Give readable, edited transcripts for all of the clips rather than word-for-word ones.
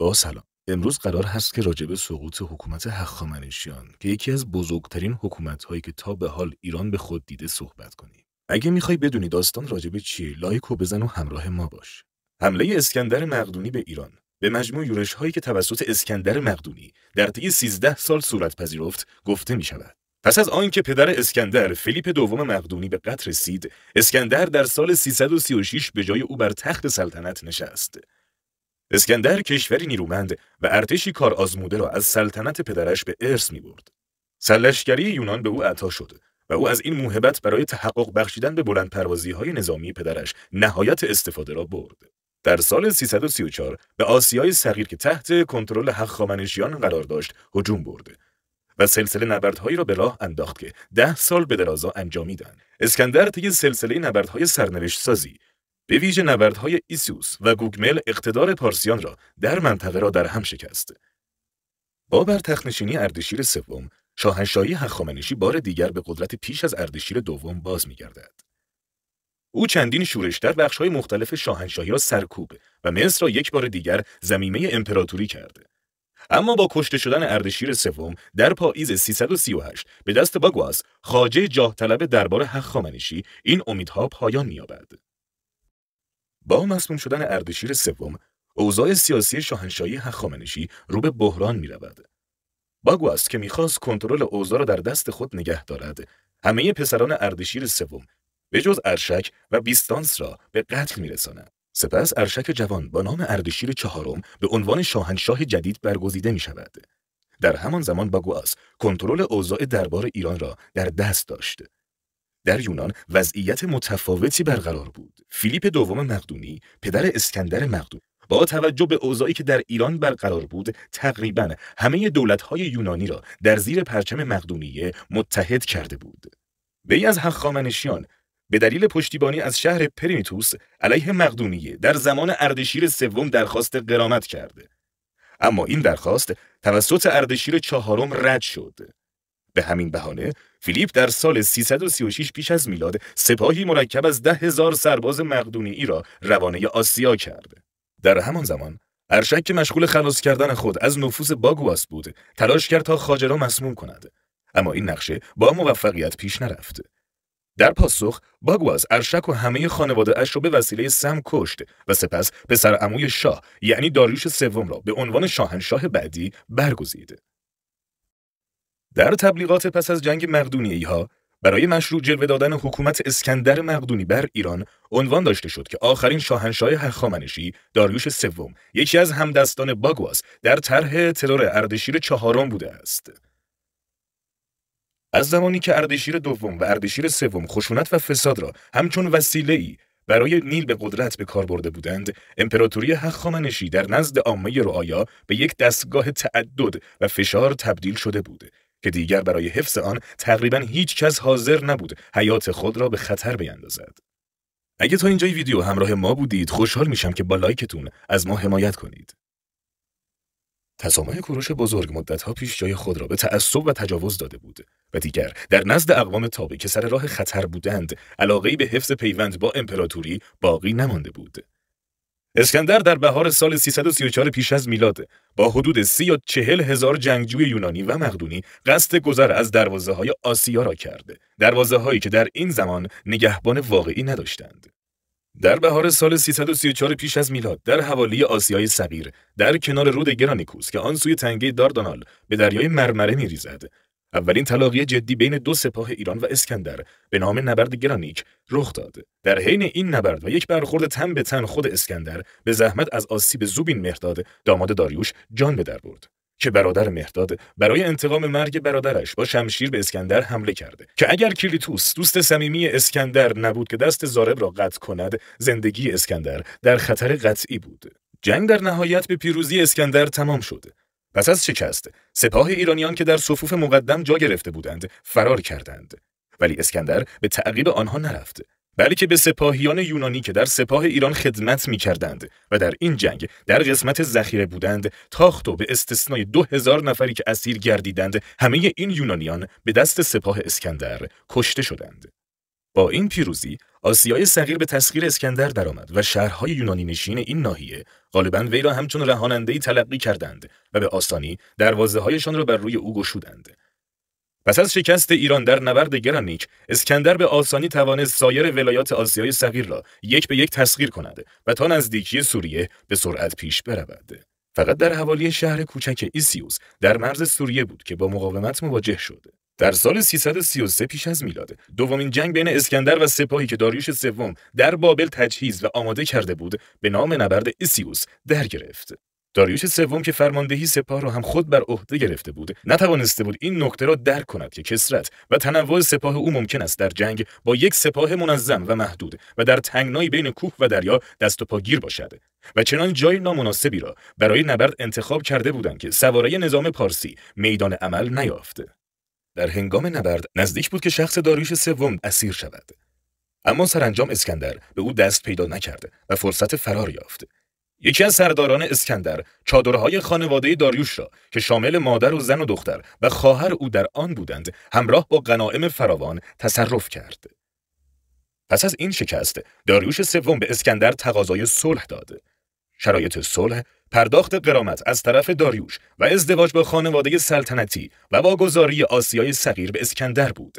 با سلام. امروز قرار هست که راجع به سقوط حکومت هخامنشیان که یکی از بزرگترین حکومت‌هایی که تا به حال ایران به خود دیده صحبت کنیم. اگه میخوای بدونی داستان راجع به چیه، لایک و بزن و همراه ما باش. حمله اسکندر مقدونی به ایران به مجموع یورش‌هایی که توسط اسکندر مقدونی در طی 13 سال صورت پذیرفت گفته می‌شود. پس از آنکه پدر اسکندر فیلیپ دوم مقدونی به قتل رسید، اسکندر در سال 336 به جای او بر تخت سلطنت نشست. اسکندر کشوری نیرومند و ارتشی کار آزموده را از سلطنت پدرش به ارث می‌برد. سرلشکری یونان به او عطا شد و او از این موهبت برای تحقق بخشیدن به بلندپروازی‌های نظامی پدرش نهایت استفاده را برد. در سال 334 به آسیای صغیر که تحت کنترل هخامنشیان قرار داشت هجوم برد و سلسله نبردهایی را به راه انداخت که 10 سال به درازا انجامیدند. اسکندر طی سلسله نبردهای سرنوشت سازی به ویژه نبردهای ایسیوس و گوگمل اقتدار پارسیان را در منطقه را در هم شکست. با بر تخت‌نشینی اردشیر سوم، شاهنشاهی هخامنشی بار دیگر به قدرت پیش از اردشیر دوم باز می‌گردد. او چندین شورش در بخش‌های مختلف شاهنشاهی را سرکوب و مصر را یک بار دیگر ضمیمه امپراتوری کرد. اما با کشته شدن اردشیر سوم در پاییز 338 به دست باگواس، خواجه جاه طلب دربار هخامنشی، این امیدها پایان می‌یابد. با مسموم شدن اردشیر سوم، اوضاع سیاسی شاهنشاهی هخامنشی رو به بحران می‌رود. باگواس که می‌خواست کنترل اوضاع را در دست خود نگه دارد، همه پسران اردشیر سوم به جز ارشک و بیستانس را به قتل می‌رساند. سپس ارشک جوان با نام اردشیر چهارم به عنوان شاهنشاه جدید برگزیده می‌شود. در همان زمان باگواس کنترل اوضاع دربار ایران را در دست داشت. در یونان وضعیت متفاوتی برقرار بود. فیلیپ دوم مقدونی، پدر اسکندر مقدونی، با توجه به اوضاعی که در ایران برقرار بود، تقریباً همه دولت‌های یونانی را در زیر پرچم مقدونیه متحد کرده بود. وی از هخامنشیان به دلیل پشتیبانی از شهر پریمیتوس علیه مقدونیه در زمان اردشیر سوم درخواست غرامت کرد. اما این درخواست توسط اردشیر چهارم رد شد. به همین بهانه فیلیپ در سال 336 پیش از میلاد سپاهی مرکب از 10,000 سرباز مقدونیی را روانه آسیا کرد. در همان زمان ارشک که مشغول خلاص کردن خود از نفوذ باگواس بود، تلاش کرد تا خواجه را مسموم کند. اما این نقشه با موفقیت پیش نرفت. در پاسخ باگواس ارشک و همه خانواده اش را به وسیله سم کشت و سپس پسر عموی شاه یعنی داریوش سوم را به عنوان شاهنشاه بعدی برگزید. در تبلیغات پس از جنگ مقدونیه‌ها برای مشروع جلوه دادن حکومت اسکندر مقدونی بر ایران عنوان داشته شد که آخرین شاهنشاه هخامنشی داریوش سوم یکی از همدستان باگواس در طرح ترور اردشیر چهارم بوده است. از زمانی که اردشیر دوم و اردشیر سوم خشونت و فساد را همچون وسیله‌ای برای نیل به قدرت به کار برده بودند، امپراتوری هخامنشی در نزد عامه رعایا به یک دستگاه تعدد و فشار تبدیل شده بود که دیگر برای حفظ آن تقریباً هیچ کس حاضر نبود حیات خود را به خطر بیندازد. اگه تا اینجای ویدیو همراه ما بودید، خوشحال میشم که با لایکتون از ما حمایت کنید. تسامح کوروش بزرگ مدت‌ها پیش جای خود را به تعصب و تجاوز داده بود و دیگر در نزد اقوام تابع که سر راه خطر بودند، علاقه‌ای به حفظ پیوند با امپراتوری باقی نمانده بود. اسکندر در بهار سال 334 پیش از میلاد با حدود 30 یا 40 هزار جنگجوی یونانی و مقدونی قصد گذر از دروازه‌های آسیا را کرد، دروازه‌هایی که در این زمان نگهبان واقعی نداشتند. در بهار سال 334 پیش از میلاد در حوالی آسیای صغیر در کنار رود گرانیکوس که آن سوی تنگه داردانال به دریای مرمره می‌ریزد، اولین تلاقی جدی بین دو سپاه ایران و اسکندر به نام نبرد گرانیک رخ داد. در حین این نبرد و یک برخورد تن به تن، خود اسکندر به زحمت از آسیب زوبین مهرداد داماد داریوش جان به در برد که برادر مهرداد برای انتقام مرگ برادرش با شمشیر به اسکندر حمله کرده که اگر کلیتوس دوست صمیمی اسکندر نبود که دست ضارب را قطع کند، زندگی اسکندر در خطر قطعی بود. جنگ در نهایت به پیروزی اسکندر تمام شد. پس از شکست، سپاه ایرانیان که در صفوف مقدم جا گرفته بودند فرار کردند، ولی اسکندر به تعقیب آنها نرفت، بلکه به سپاهیان یونانی که در سپاه ایران خدمت می‌کردند و در این جنگ در قسمت ذخیره بودند تاخت و به استثنای 2000 نفری که اسیر گردیدند، همه این یونانیان به دست سپاه اسکندر کشته شدند. با این پیروزی آسیای صغیر به تسخیر اسکندر درآمد و شهرهای یونانی نشین این ناحیه غالباً وی را همچون رهاننده‌ای تلقی کردند و به آسانی دروازه‌هایشان را بر روی او گشودند. پس از شکست ایران در نبرد گرانیک، اسکندر به آسانی توانست سایر ولایات آسیای صغیر را یک به یک تسخیر کند و تا نزدیکی سوریه به سرعت پیش برود. فقط در حوالی شهر کوچک ایسیوس در مرز سوریه بود که با مقاومت مواجه شد. در سال 333 پیش از میلاد، دومین جنگ بین اسکندر و سپاهی که داریوش سوم در بابل تجهیز و آماده کرده بود، به نام نبرد ایسیوس در گرفت. داریوش سوم که فرماندهی سپاه را هم خود بر عهده گرفته بود، نتوانسته بود این نکته را درک کند که کثرت و تنوع سپاه او ممکن است در جنگ با یک سپاه منظم و محدود و در تنگنایی بین کوه و دریا دست و پاگیر باشد و چنان جای نامناسبی را برای نبرد انتخاب کرده بودند که سواره نظام پارسی میدان عمل نیافته. در هنگام نبرد نزدیک بود که شخص داریوش سوم اسیر شود، اما سرانجام اسکندر به او دست پیدا نکرد و فرصت فرار یافت. یکی از سرداران اسکندر چادرهای خانواده داریوش را که شامل مادر و زن و دختر و خواهر او در آن بودند همراه با غنایم فراوان تصرف کرد. پس از این شکست داریوش سوم به اسکندر تقاضای صلح داد. شرایط صلح پرداخت غرامت از طرف داریوش و ازدواج با خانواده سلطنتی و واگذاری آسیای صغیر به اسکندر بود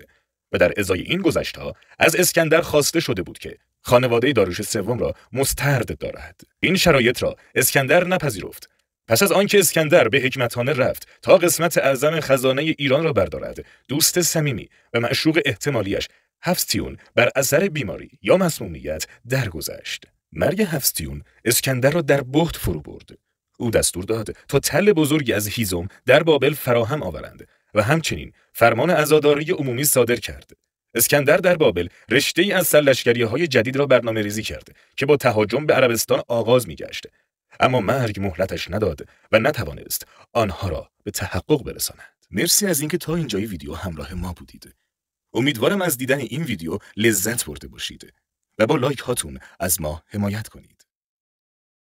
و در ازای این گذشت‌ها از اسکندر خواسته شده بود که خانواده داریوش سوم را مسترد دارد. این شرایط را اسکندر نپذیرفت. پس از آنکه اسکندر به حکمتخانه رفت تا قسمت اعظم خزانه ایران را بردارد، دوست صمیمی و معشوق احتمالیش هفستیون بر اثر بیماری یا مسمومیت درگذشت. مرگ هفستیون اسکندر را در بهت فرو برد. او دستور داد تا تل بزرگی از هیزم در بابل فراهم آورند و همچنین فرمان عزاداری عمومی صادر کرد. اسکندر در بابل رشته‌ای از سرلشکری‌های جدید را برنامه‌ریزی کرد که با تهاجم به عربستان آغاز می‌گشت، اما مرگ مهلتش نداد و نتوانست آنها را به تحقق برساند. مرسی از اینکه تا اینجای ویدیو همراه ما بودید. امیدوارم از دیدن این ویدیو لذت برده باشید و با لایک هاتون از ما حمایت کنید.